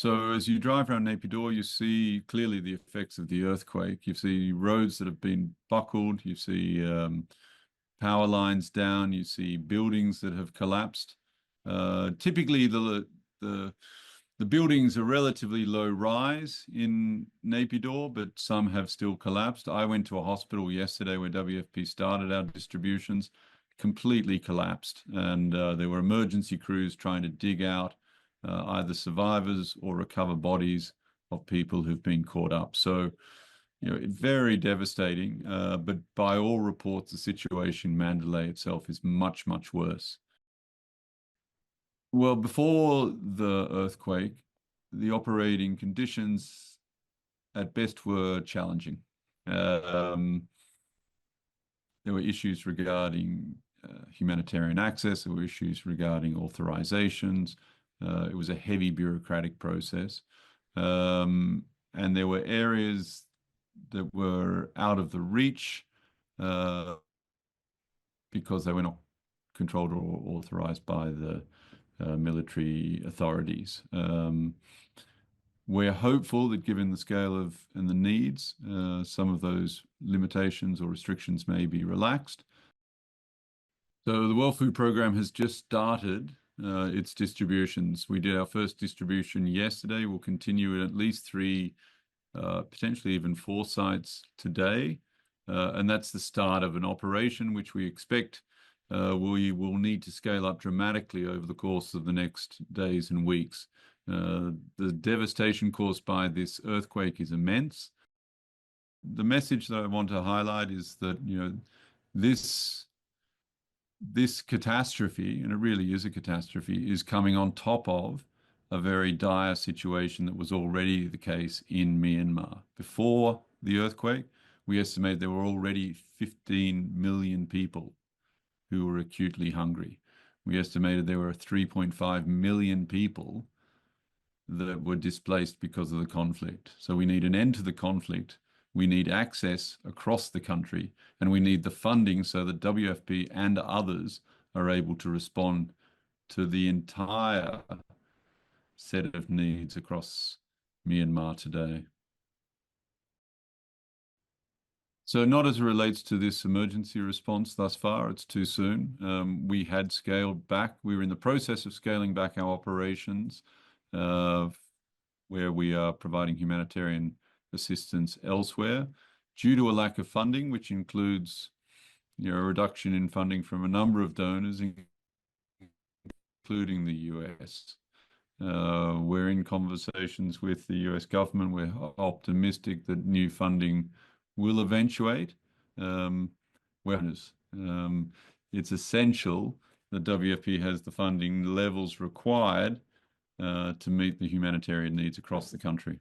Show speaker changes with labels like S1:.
S1: So as you drive around Naypyitaw, you see clearly the effects of the earthquake. You see roads that have been buckled. You see power lines down. You see buildings that have collapsed. Typically, the buildings are relatively low rise in Naypyitaw, but some have still collapsed. I went to a hospital yesterday where WFP started our distributions, completely collapsed, and there were emergency crews trying to dig out either survivors or recover bodies of people who've been caught up. So, very devastating. But by all reports, the situation in Mandalay itself is much, much worse. Well, before the earthquake, the operating conditions at best were challenging. There were issues regarding humanitarian access. There were issues regarding authorizations. It was a heavy bureaucratic process. And there were areas that were out of the reach because they were not controlled or authorized by the military authorities. We're hopeful that given the scale of and the needs, some of those limitations or restrictions may be relaxed. So the World Food Programme has just started its distributions. We did our first distribution yesterday. We'll continue at least 3, potentially even 4 sites today. And that's the start of an operation which we expect we will need to scale up dramatically over the course of the next days and weeks. The devastation caused by this earthquake is immense. The message that I want to highlight is that, this catastrophe, and it really is a catastrophe, is coming on top of a very dire situation that was already the case in Myanmar. Before the earthquake, we estimate there were already 15 million people who were acutely hungry. We estimated there were 3.5 million people that were displaced because of the conflict. So we need an end to the conflict. We need access across the country, and we need the funding so that WFP and others are able to respond to the entire set of needs across Myanmar today. So not as it relates to this emergency response thus far, it's too soon. We had scaled back. We were in the process of scaling back our operations where we are providing humanitarian assistance elsewhere due to a lack of funding, which includes a reduction in funding from a number of donors, including the US. We're in conversations with the US government. We're optimistic that new funding will eventuate. It's essential that WFP has the funding levels required to meet the humanitarian needs across the country.